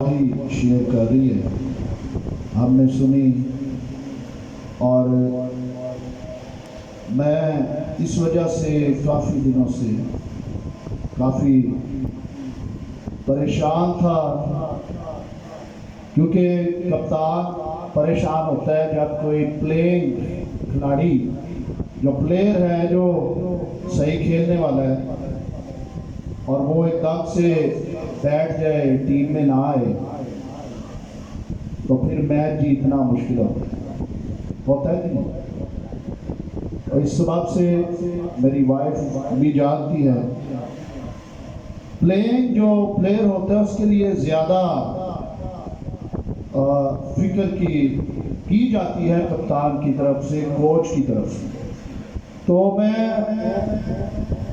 Share کر رہی ہے، ہم نے سنی، اور میں اس وجہ سے کافی دنوں سے کافی پریشان تھا، کیونکہ کپتان پریشان ہوتا ہے جب کوئی پلینگ کھلاڑی جو پلیئر ہے جو صحیح کھیلنے والا ہے اور وہ ایک دم سے بیٹھ جائے، ٹیم میں نہ آئے، تو پھر میچ جیتنا مشکل ہوتا ہے نہیں۔ اور اس سبب سے میری وائف بھی جانتی ہے، پلینگ جو پلیئر ہوتا ہے اس کے لیے زیادہ فکر کی جاتی ہے کپتان کی طرف سے، کوچ کی طرف سے۔ تو میں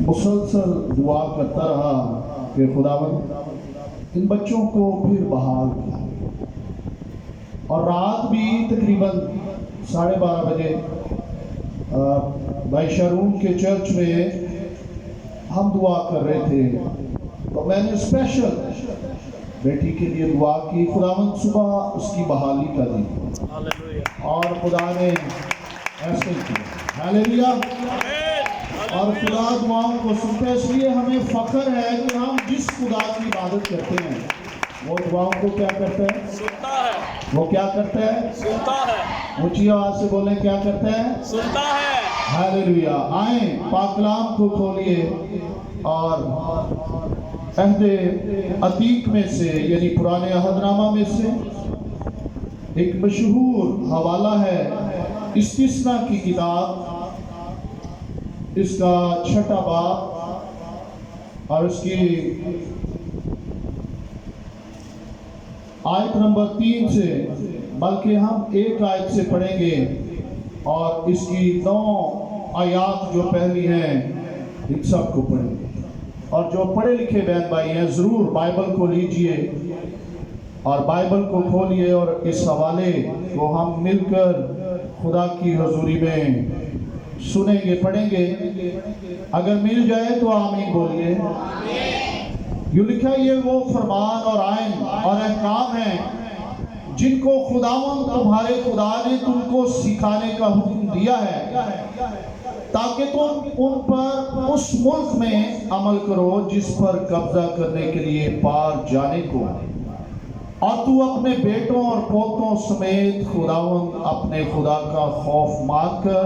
مسلسل دعا کرتا رہا کہ خداوند ان بچوں کو پھر بحال کیا، اور رات بھی تقریباً 12:30 بجے بھائی شارون کے چرچ میں ہم دعا کر رہے تھے، تو میں نے اسپیشل بیٹی کے لیے دعا کی، خداوند صبح اس کی بحالی کر دی، اور خدا نے ایسے کیا، ہالیلویا۔ اور خدا دعاؤں کو سنتا ہے، اس لیے ہمیں فخر ہے کہ ہم جس خدا کی عبادت کرتے ہیں وہ دعاؤں کو کیا کرتا ہے؟ سنتا ہے۔ وہ کیا کرتا ہے؟ سنتا ہے۔ اونچی آواز سے بولیں، کیا کرتا ہے؟ سنتا ہے۔ ہالیلویا۔ آئیں پاک کلام کو کھولیے، اور عہد عتیق میں سے یعنی پرانے عہد نامہ میں سے ایک مشہور حوالہ ہے استثنا کی کتاب، اس کا 6واں باب اور اس کی آیت نمبر 3 سے، بلکہ ہم ایک آیت سے پڑھیں گے، اور اس کی 9 آیات جو پہلی ہیں ان سب کو پڑھیں گے۔ اور جو پڑھے لکھے بہن بھائی ہیں ضرور بائبل کو لیجئے اور بائبل کو کھولیے، اور اس حوالے کو ہم مل کر خدا کی حضوری میں سنیں گے، پڑھیں گے۔ اگر مل جائے تو آمین بولیے۔ یوں لکھا، یہ وہ فرمان اور آئین اور احکام ہیں جن کو خداوند تمہارے خدا نے تم کو سکھانے کا حکم دیا ہے، تاکہ تم ان پر اس ملک میں عمل کرو جس پر قبضہ کرنے کے لیے پار جانے کو، اور تو اپنے بیٹوں اور پوتوں سمیت خداوند اپنے خدا کا خوف مان کر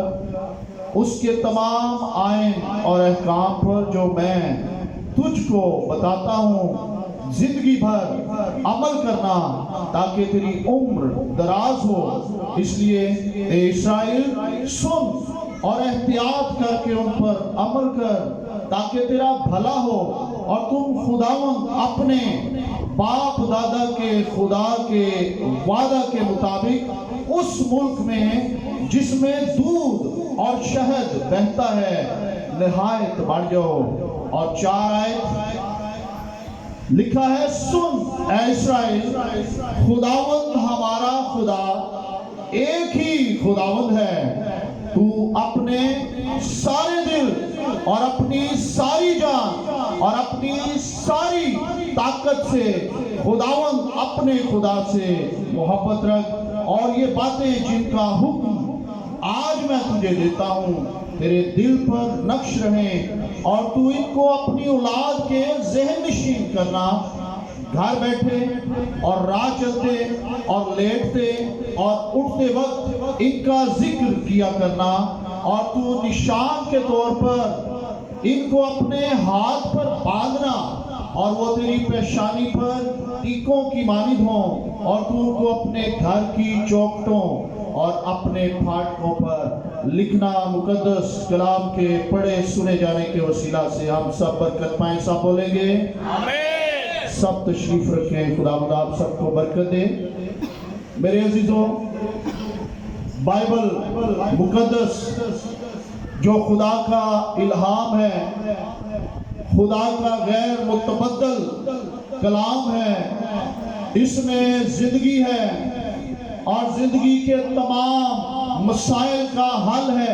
اس کے تمام آئین اور احکام پر جو میں تجھ کو بتاتا ہوں زندگی بھر عمل کرنا، تاکہ تیری عمر دراز ہو۔ اس لیے اے اسرائیل سن اور احتیاط کر کے ان پر عمل کر، تاکہ تیرا بھلا ہو، اور تم خداوند اپنے باپ دادا کے خدا کے وعدہ کے مطابق اس ملک میں جس میں دودھ اور شہد بہتا ہے نہایت بڑھ جاؤ۔ اور 4 آیت لکھا ہے، سن اے اسرائیل، خداوند ہمارا خدا ایک ہی خداوند ہے، تو اپنے سارے دل اور اپنی ساری جان اور اپنی ساری طاقت سے خداوند اپنے خدا سے محبت رکھ، اور یہ باتیں جن کا حکم آج میں تجھے دیتا ہوں تیرے دل پر نقش رہیں، اور تو ان کو اپنی اولاد کے ذہن نشین کرنا، گھر بیٹھے اور راہ چلتے اور لیٹتے اور اٹھتے وقت ان کا ذکر کیا کرنا، اور تو نشان کے طور پر ان کو اپنے ہاتھ پر باندھنا، اور وہ تیری پیشانی پر ٹیکوں کی مانند ہوں، اور تو ان کو اپنے گھر کی چوکھٹوں اور اپنے پھاٹکوں پر لکھنا۔ مقدس کلام کے پڑھے سنے جانے کے وسیلہ سے ہم سب برکت پائیں، سب بولیں گے آمین۔ سب تشریف رکھیں، خداوند آپ سب کو برکت دے۔ میرے عزیزوں، بائبل مقدس جو خدا کا الہام ہے، خدا کا غیر متبدل کلام ہے، اس میں زندگی ہے، اور زندگی کے تمام مسائل کا حل ہے،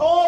2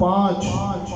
5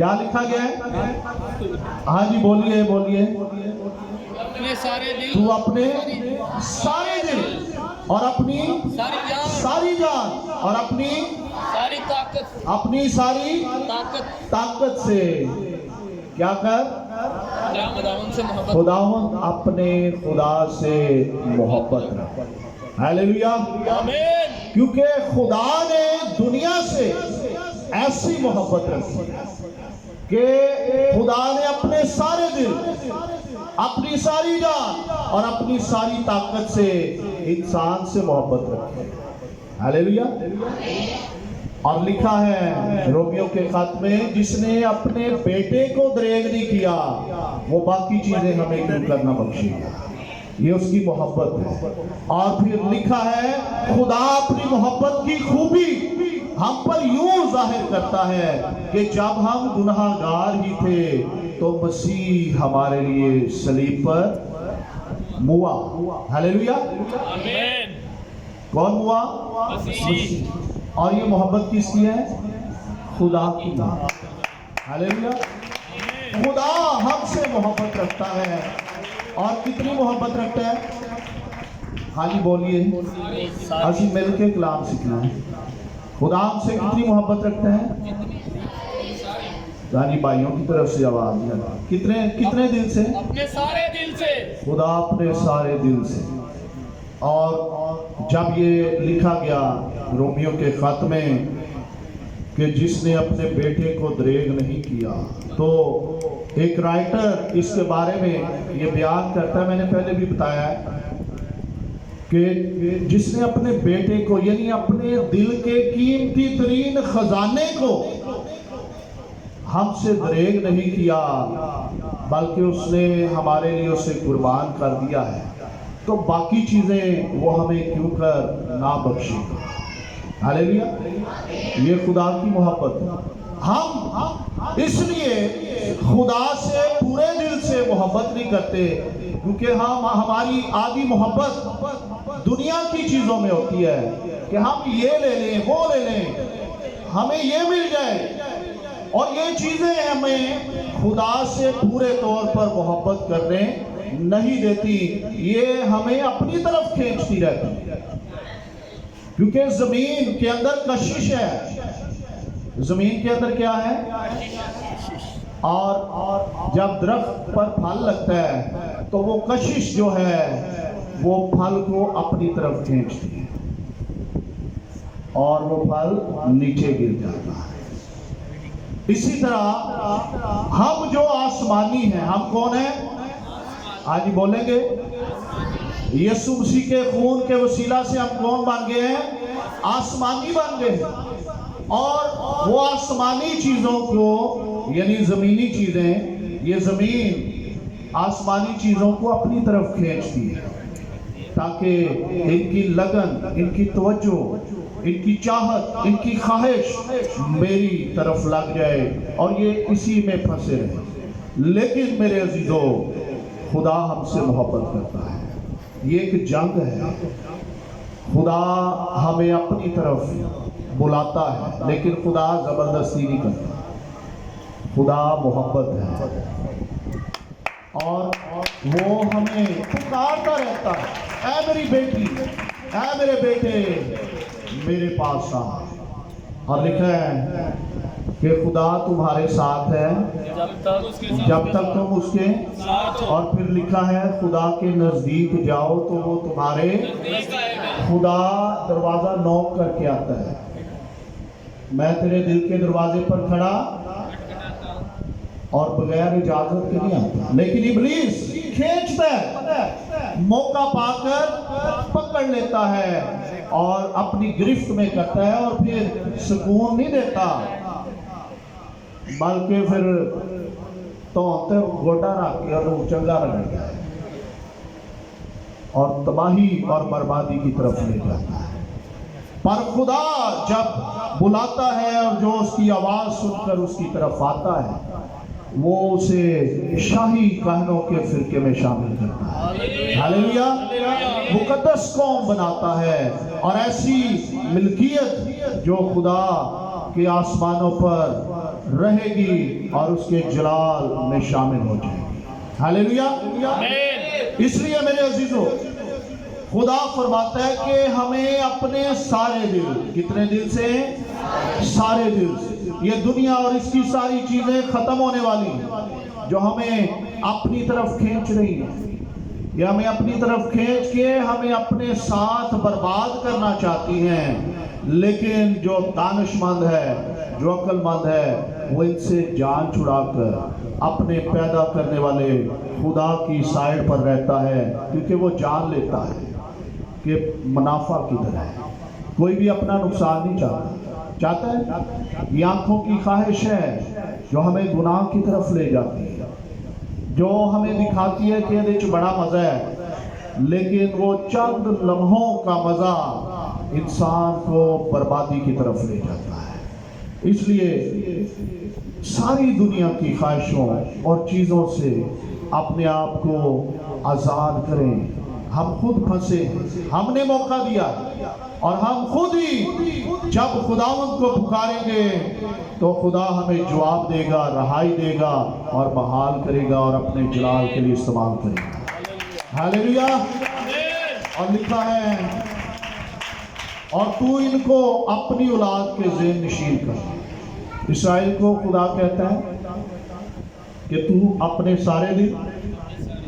کیا لکھا گیا ہے؟ ہاں جی بولیے بولیے. اپنے سارے دل تو اپنے سارے دل اور اپنی ساری جان اور اپنی ساری طاقت اپنی ساری طاقت سے کیا کر؟ خداوند سے محبت. خداوند اپنے خدا سے محبت رکھ. ہیلیلویا. آمین. کیونکہ خدا نے دنیا سے ایسی محبت رکھی کہ خدا نے اپنے سارے دل اپنی ساری جان اور اپنی ساری طاقت سے انسان سے محبت رکھی. ہیلیلویا. اور لکھا ہے رومیو کے خط میں جس نے اپنے بیٹے کو دریغ نہیں کیا وہ باقی چیزیں ہمیں کیوں کرنا بخشے گا. یہ اس کی محبت ہے. اور پھر لکھا ہے خدا اپنی محبت کی خوبی ہم پر یوں ظاہر کرتا ہے کہ جب ہم گناہ گار ہی تھے تو مسیح ہمارے لیے صلیب پر موا. ہیلیلویا. آمین. کون ہوا؟ مسیح. اور یہ محبت کس کی ہے؟ خدا کی. ہیلیلویا. خدا ہم سے محبت رکھتا ہے. اور کتنی محبت رکھتا ہے؟ ہاں جی بولیے. اسی مل کے کلام سیکھنا ہے. خدا ہم سے کتنی محبت رکھتا ہے؟ یعنی بھائیوں کی طرف سے آواز کتنے دل سے؟ اپنے سارے دل سے. خدا اپنے سارے دل سے. اور جب یہ لکھا گیا رومیو کے خط میں کہ جس نے اپنے بیٹے کو دریغ نہیں کیا تو ایک رائٹر اس کے بارے میں یہ بیان کرتا ہے. میں نے پہلے بھی بتایا ہے کہ جس نے اپنے بیٹے کو یعنی اپنے دل کے قیمتی ترین خزانے کو ہم سے دریغ نہیں کیا بلکہ اس نے ہمارے لیے اسے قربان کر دیا ہے تو باقی چیزیں وہ ہمیں کیوں کر نہ بخشے گا. ہیلیلویا. یہ خدا کی محبت ہے. ہم اس لیے خدا سے پورے دل سے محبت نہیں کرتے کیونکہ ہماری آدھی محبت دنیا کی چیزوں میں ہوتی ہے کہ ہم یہ لے لیں وہ لے لیں ہمیں یہ مل جائے اور یہ چیزیں ہمیں خدا سے پورے طور پر محبت کرنے نہیں دیتی. یہ ہمیں اپنی طرف کھینچتی رہتی کیونکہ زمین کے اندر کشش ہے. زمین کے اندر کیا ہے؟ اور جب درخت پر پھل لگتا ہے تو وہ کشش جو ہے وہ پھل کو اپنی طرف کھینچتی ہے اور وہ پھل نیچے گر جاتا ہے. اسی طرح ہم جو آسمانی ہیں ہم کون ہیں؟ آج بولیں گے یسوع مسیح کے خون کے وسیلہ سے ہم کون بن گئے ہیں؟ آسمانی بن گئے ہیں. اور وہ آسمانی چیزوں کو یعنی زمینی چیزیں یہ زمین آسمانی چیزوں کو اپنی طرف کھینچتی ہے تاکہ ان کی لگن ان کی توجہ ان کی چاہت ان کی خواہش میری طرف لگ جائے اور یہ اسی میں پھنسے رہے. لیکن میرے عزیزو خدا ہم سے محبت کرتا ہے. یہ ایک جنگ ہے. خدا ہمیں اپنی طرف بلاتا ہے لیکن خدا زبردستی نہیں کرتا. خدا محبت ہے اور وہ ہمیں پکارتا رہتا ہے اے میری بیٹی اے میرے بیٹے میرے پاس آ. اور لکھا ہے کہ خدا تمہارے ساتھ ہے جب تک تم اس کے. اور پھر لکھا ہے خدا کے نزدیک جاؤ تو وہ تمہارے. خدا دروازہ نوک کر کے آتا ہے. میں تیرے دل کے دروازے پر کھڑا اور بغیر اجازت کے نہیں آتا لیکن ابلیس کھینچتا ہے موقع پا کر پکڑ لیتا ہے اور اپنی گرفت میں کرتا ہے اور پھر سکون نہیں دیتا بلکہ پھر تو گوٹا رکھ کے اور چنگا رکھتا ہے اور تباہی اور بربادی کی طرف لے جاتا ہے. پر خدا جب بلاتا ہے اور جو اس کی آواز سن کر اس کی طرف آتا ہے وہ اسے شاہی کہنوں کے فرقے میں شامل کرتا ہے. ہالیلویا. مقدس قوم بناتا ہے اور ایسی ملکیت جو خدا کے آسمانوں پر رہے گی اور اس کے جلال میں شامل ہو جائے گی. ہاللیلویا. آمین. اس لیے میرے عزیزو خدا فرماتا ہے کہ ہمیں اپنے سارے دل, کتنے دل سے؟ سارے دل سے. یہ دنیا اور اس کی ساری چیزیں ختم ہونے والی ہیں جو ہمیں اپنی طرف کھینچ رہی ہیں. یہ ہمیں اپنی طرف کھینچ کے ہمیں اپنے ساتھ برباد کرنا چاہتی ہیں. لیکن جو دانش مند ہے, جو عقل مند ہے, وہ ان سے جان چھڑا کر اپنے پیدا کرنے والے خدا کی سائیڈ پر رہتا ہے, کیونکہ وہ جان لیتا ہے کہ منافع کدھر ہے. کوئی بھی اپنا نقصان نہیں چاہتا ہے. یہ آنکھوں کی خواہش ہے جو ہمیں گناہ کی طرف لے جاتی ہے, جو ہمیں دکھاتی ہے کہ یہ بڑا مزہ ہے, لیکن وہ چند لمحوں کا مزہ انسان کو بربادی کی طرف لے جاتا ہے. اس لیے ساری دنیا کی خواہشوں اور چیزوں سے اپنے آپ کو آزاد کریں. ہم خود پھنسے, ہم نے موقع دیا اور ہم خود ہی جب خداوند کو پکاریں گے تو خدا ہمیں جواب دے گا, رہائی دے گا اور بحال کرے گا اور اپنے جلال کے لیے استعمال کرے گا. ہاللیلویا. اور لکھا ہے اور تو ان کو اپنی اولاد کے ذہن نشین کر. اسرائیل کو خدا کہتا ہے کہ تو اپنے سارے دل,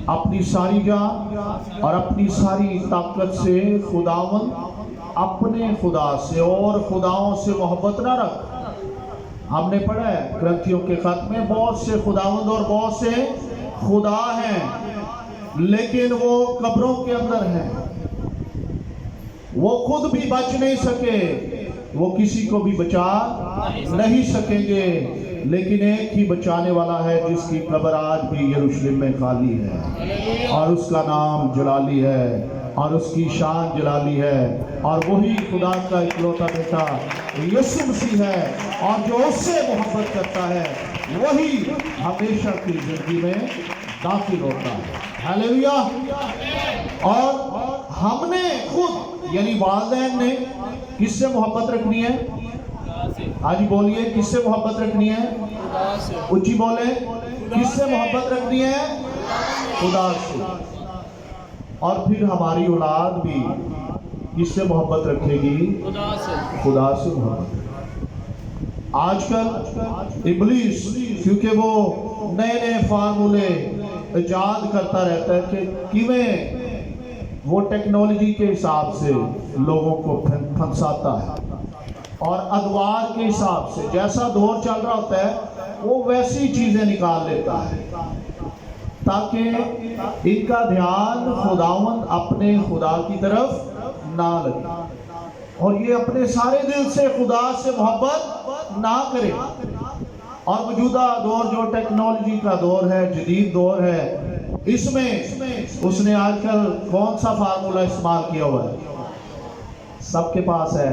اپنی ساری جان اور اپنی ساری طاقت سے خداوند اپنے خدا سے اور خداؤں سے محبت نہ رکھ. ہم نے پڑھا ہے کرنتھیوں کے خط میں بہت سے خداوند اور بہت سے خدا ہیں, لیکن وہ قبروں کے اندر ہیں. وہ خود بھی بچ نہیں سکے, وہ کسی کو بھی بچا نہیں سکیں گے, لیکن ایک ہی بچانے والا ہے جس کی قبر آج بھی یروشلم میں خالی ہے, اور اس کا نام جلالی ہے اور اس کی شان جلالی ہے, اور وہی خدا کا اکلوتا بیٹا یسوع مسیح ہے, اور جو اس سے محبت کرتا ہے وہی ہمیشہ کی زندگی میں داخل ہوتا ہے. ہاللیلویا. اور ہم نے خود یعنی والدین نے کس سے محبت رکھنی ہے؟ آج بولیے, کس سے محبت رکھنی ہے؟ اونچی بولے, کس سے محبت رکھنی ہے؟ خدا سے. اور پھر ہماری اولاد بھی کس سے محبت رکھے گی؟ خدا سے محبت. آج کل ابلیس کیونکہ وہ نئے نئے فارمولے ایجاد کرتا رہتا ہے کہ کیویں وہ ٹیکنالوجی کے حساب سے لوگوں کو پھنساتا ہے, اور ادوار کے حساب سے جیسا دور چل رہا ہوتا ہے وہ ویسی چیزیں نکال لیتا ہے تاکہ ان کا دھیان خداوند اپنے خدا کی طرف نہ لگے, اور یہ اپنے سارے دل سے خدا سے محبت نہ کرے. اور موجودہ دور جو ٹیکنالوجی کا دور ہے, جدید دور ہے, اس میں اس نے آج کل کون سا فارمولہ استعمال کیا ہوا ہے؟ سب کے پاس ہے.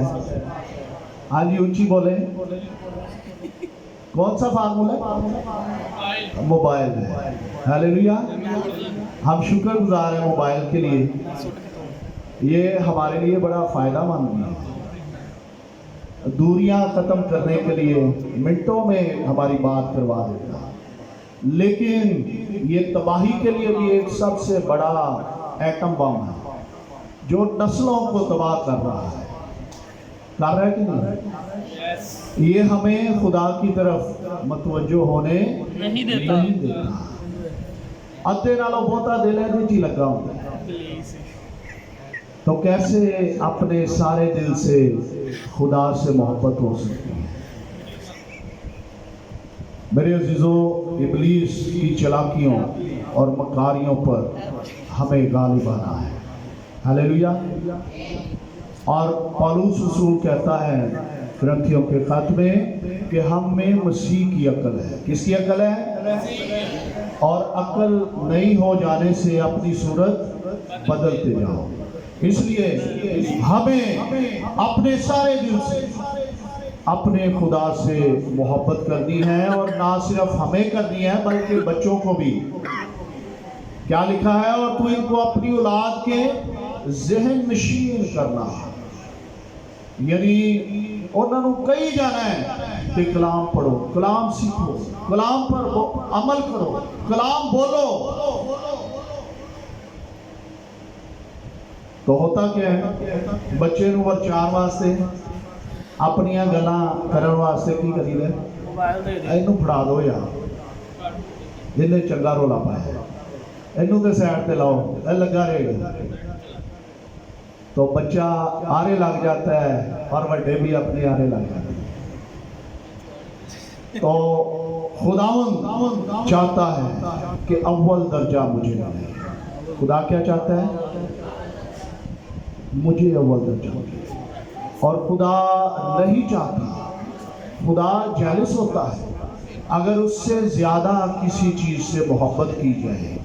ہاں جی اونچی بولیں, کون سا فارمولہ ہے؟ موبائل ہے. ہاللیلویا. ہم شکر گزار ہیں موبائل کے لیے, یہ ہمارے لیے بڑا فائدہ مند ہے. دوریاں ختم کرنے کے لیے منٹوں میں ہماری بات کروا دیتا ہے, لیکن یہ تباہی کے لیے بھی ایک سب سے بڑا ایٹم بم ہے جو نسلوں کو تباہ کر رہا ہے. کر رہا ہے کہ نہیں؟ یہ ہمیں خدا کی طرف متوجہ ہونے نہیں دیتا. ادھے نالوں بہتا دل ہے جی لگا ہوتا ہے, تو کیسے اپنے سارے دل سے خدا سے محبت ہو سکتی ہے؟ میرے عزیزو, ابلیس کی چلاکیوں اور مکاریوں پر ہمیں غالب آنا ہے. ہاللیلویا. اور پالوس رسول کہتا ہے کرنتھیوں کے خط میں کہ ہم میں مسیح کی عقل ہے. کس کی عقل ہے؟ اور عقل نہیں ہو جانے سے اپنی صورت بدلتے جاؤ. اس لیے ہمیں اپنے سارے دل سے اپنے خدا سے محبت کرنی ہے, اور نہ صرف ہمیں کرنی ہے بلکہ بچوں کو بھی. کیا لکھا ہے؟ اور تو ان کو اپنی اولاد کے ذہن نشین کرنا. یعنی انہوں نے کہی جانا ہے کہ کلام پڑھو، کلام سیکھو، کلام پر عمل کرو، کلام بولو۔ تو ہوتا کیا ہے؟ بچے نو ورچان واسطے اپنی گلاں کرن واسطے کی کری دے؟ اینو پڑھا دو یار، جنہیں چنگا رولا پایا، اینو تے سائڈ تے لاؤ، اے لگا رہے گا۔ تو بچہ آرے لگ جاتا ہے اور بڑے بھی اپنے آرے لگ جاتے ہیں۔ تو خداوند چاہتا ہے کہ اول درجہ مجھے ملے۔ خدا کیا چاہتا ہے؟ مجھے اول درجہ ملے۔ اور خدا نہیں چاہتا، خدا جیلس ہوتا ہے اگر اس سے زیادہ کسی چیز سے محبت کی جائے۔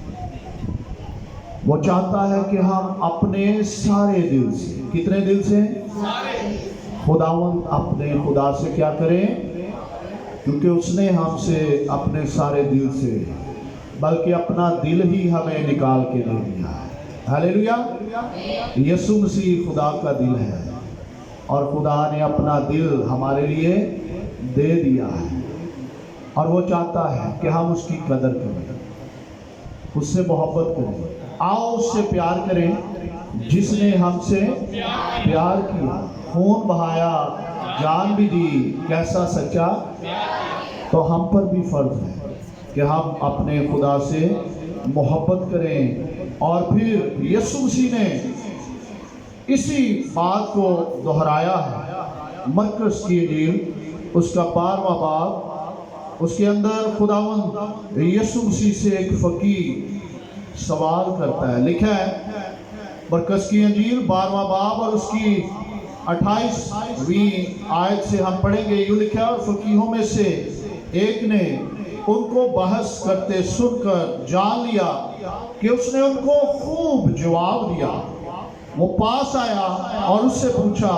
وہ چاہتا ہے کہ ہم اپنے سارے دل سے، کتنے دل سے؟ خداوند اپنے خدا سے کیا کریں؟ کیونکہ اس نے ہم سے اپنے سارے دل سے بلکہ اپنا دل ہی ہمیں نکال کے دے دیا ہے۔ ہالیلویا! یسوع مسیح خدا کا دل ہے اور خدا نے اپنا دل ہمارے لیے دے دیا ہے، اور وہ چاہتا ہے کہ ہم اس کی قدر کریں، اس سے محبت کریں۔ آؤ اس سے پیار کریں جس نے ہم سے پیار کیا، خون بہایا، جان بھی دی، کیسا سچا۔ تو ہم پر بھی فرض ہے کہ ہم اپنے خدا سے محبت کریں۔ اور پھر یسوع مسیح نے اسی بات کو دہرایا ہے۔ مرکز کی انجیل اس کا 12واں باب، اس کے اندر خداوند یسوع مسیح سے ایک فقیر سوال کرتا ہے۔ لکھا ہے مرکز کی انجیل 12واں باب اور اس کی 28ویں آیت سے ہم پڑھیں گے۔ یوں لکھا ہے، اور فقیہوں میں سے ایک نے ان کو بحث کرتے سن کر جان لیا کہ اس نے ان کو خوب جواب دیا۔ وہ پاس آیا اور اس سے پوچھا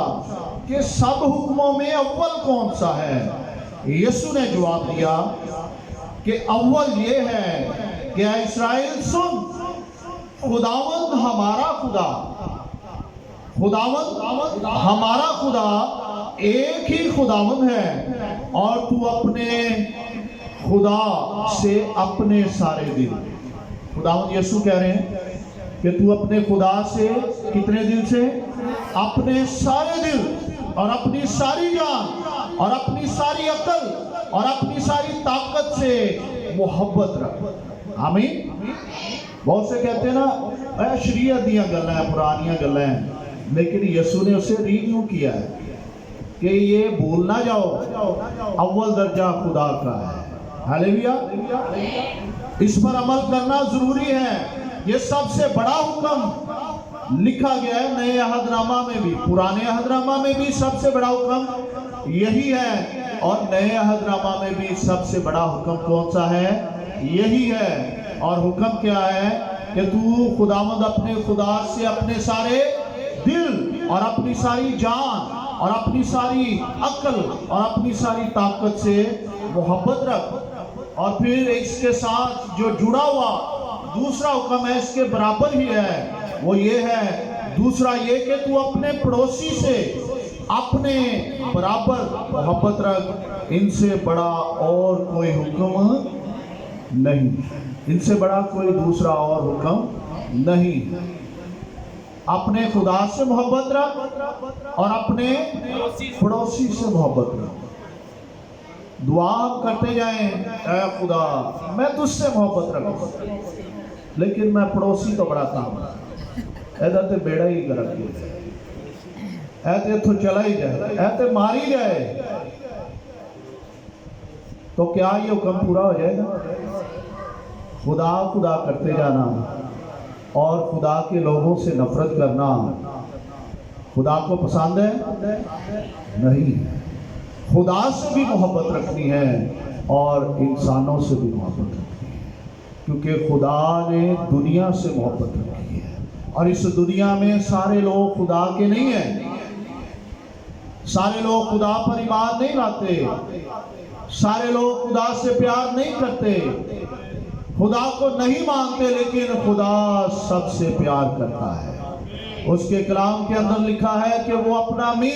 کہ سب حکموں میں اول کون سا ہے؟ یسوع نے جواب دیا کہ اول یہ ہے کہ اے اسرائیل سن، خداوند ہمارا خدا، خداوند ہمارا خدا ایک ہی خداوند ہے، اور تو اپنے خدا سے اپنے سارے دل۔ خداوند یسوع کہہ رہے ہیں کہ تو اپنے خدا سے کتنے دل سے؟ اپنے سارے دل اور اپنی ساری جان اور اپنی ساری عقل اور اپنی ساری طاقت سے محبت رکھ۔ آمین۔ بہت سے کہتے ہیں نا اے شریعت دیاں گلاں ہیں، پرانیاں گلاں ہیں، لیکن یسوع نے اسے ریویو کیا ہے کہ یہ بھول نہ جاؤ اول درجہ خدا کا ہے۔ ہالیلویا! اس پر عمل کرنا ضروری ہے۔ یہ سب سے بڑا حکم لکھا گیا ہے نئے عہد نامہ میں بھی، پرانے عہد نامہ میں بھی سب سے بڑا حکم یہی ہے، اور نئے عہد نامہ میں بھی سب سے بڑا حکم کون سا ہے؟ یہی ہے۔ اور حکم کیا ہے؟ کہ تو خداوند اپنے خدا سے اپنے سارے دل اور اپنی ساری جان اور اپنی ساری عقل اور اپنی ساری طاقت سے محبت رکھ۔ اور پھر اس کے ساتھ جو جڑا ہوا دوسرا حکم ہے، اس کے برابر ہی ہے، وہ یہ ہے، دوسرا یہ کہ تو اپنے پڑوسی سے اپنے برابر محبت رکھ۔ ان سے بڑا اور کوئی حکم نہیں، ان سے بڑا کوئی دوسرا اور حکم نہیں۔ اپنے خدا سے محبت رکھ اور اپنے پڑوسی سے محبت رکھ۔ دعا ہم کرتے جائیں، اے خدا میں تجھ سے محبت رکھوں، لیکن میں پڑوسی تو بڑا کام ایدہ تے بیڑا ہی گرک گئے، ایتے تو چلا ہی جائے، ایتے ماری جائے، تو کیا یہ حکم پورا ہو جائے گا؟ خدا خدا کرتے جانا اور خدا کے لوگوں سے نفرت کرنا خدا کو پسند ہے؟ نہیں۔ خدا سے بھی محبت رکھنی ہے اور انسانوں سے بھی محبت رکھنی ہے، کیونکہ خدا نے دنیا سے محبت رکھی ہے، اور اس دنیا میں سارے لوگ خدا کے نہیں ہیں، سارے لوگ خدا پر ایمان نہیں لاتے، سارے لوگ خدا سے پیار نہیں کرتے، خدا کو نہیں مانتے، لیکن خدا سب سے پیار کرتا ہے۔ اس کے کلام کے اندر لکھا ہے کہ وہ اپنا می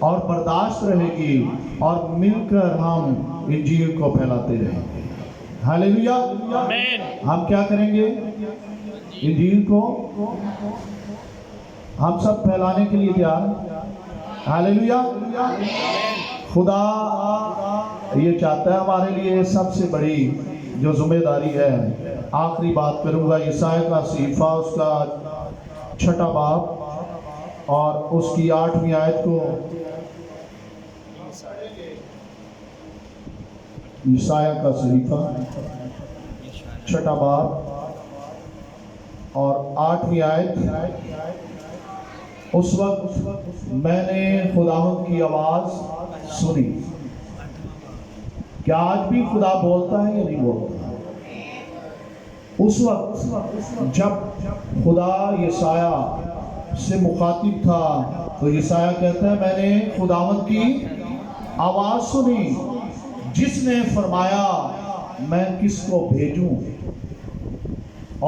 اور برداشت رہے گی اور مل کر ہم انجیل کو پھیلاتے رہیں گے. ہاللیلویا. آمین. ہم کیا کریں گے؟ انجیل کو ہم سب پھیلانے کے لیے تیار ہیں. ہاللیلویا. خدا یہ چاہتا ہے ہمارے لیے سب سے بڑی جو ذمہ داری ہے. آخری بات کروں گا یسایہ کا صحیفہ اس کا 6 باب اور اس کی 8ویں آیت کو. یسایہ کا صحیفہ 6 باب اور 8ویں آیت. اس وقت میں نے خداوند کی آواز سنی. کیا آج بھی خدا بولتا ہے یا نہیں بولتا؟ اس وقت جب خدا یسایہ سے مخاطب تھا تو یسایہ کہتا ہے میں نے خداوند کی آواز سنی جس نے فرمایا میں کس کو بھیجوں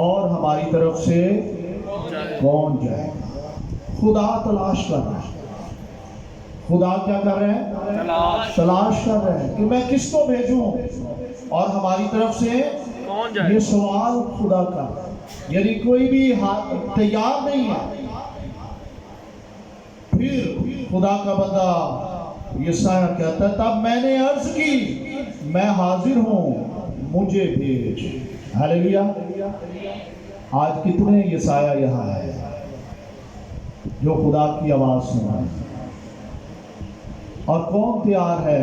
اور ہماری طرف سے کون جائے گا. خدا تلاش کر رہا ہے. خدا کیا کر رہے ہیں؟ تلاش کر رہے ہیں کہ میں کس کو بھیجوں اور ہماری طرف سے کون جائے. یہ سوال خدا کا یعنی کوئی بھی تیار نہیں ہے. پھر خدا کا بندہ یسایہ کہتا ہے تب میں نے عرض کی میں حاضر ہوں مجھے بھیج. ہاللیلویا. آج کتنے یسایہ یہاں ہے جو خدا کی آواز سن رہے ہیں؟ اور کون تیار ہے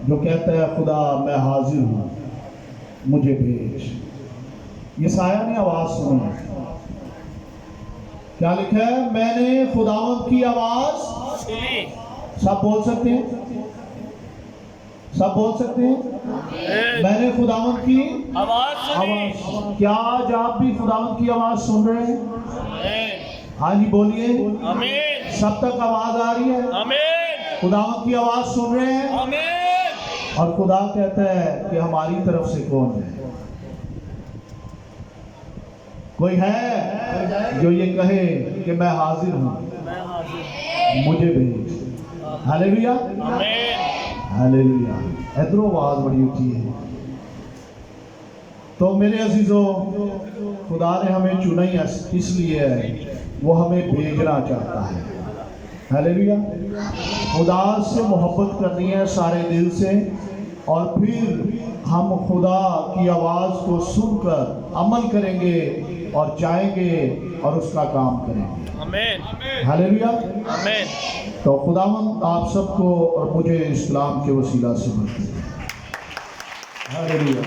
جو کہتا ہے خدا میں حاضر ہوں مجھے بھیج. یسایہ نے آواز سنی. کیا لکھا ہے؟ میں نے خداوند کی آواز سنی. سب بول سکتے ہیں؟ سب بول سکتے ہیں؟ میں نے خداوند کی آواز سنی. آواز. کیا آج آپ بھی خداوند کی آواز سن رہے ہیں؟ آمین. ہاں جی بولیے. آمین. سب تک آواز آ رہی ہے؟ آمین. خداوند کی آواز سن رہے ہیں؟ آمین. اور خدا کہتا ہے کہ ہماری طرف سے کون ہے؟ کوئی ہے جو یہ کہے کہ میں حاضر ہوں میں حاضر. مجھے بھیج. ہاللیلویا. آمین. ہاللیلویا. ادھر آواز بڑی اونچی ہے. تو میرے عزیزو خدا نے ہمیں چنا ہی اس لیے ہے وہ ہمیں بھیجنا چاہتا ہے. ہاللیلویا. خدا سے محبت کرنی ہے سارے دل سے اور پھر ہم خدا کی آواز کو سن کر عمل کریں گے اور جائیں گے اور اس کا کام کریں گے. آمین. ہاللیلویا. آمین. تو خداوند آپ سب کو اور مجھے اسلام کے وسیلہ سے برکت دے. ہاللیلویا.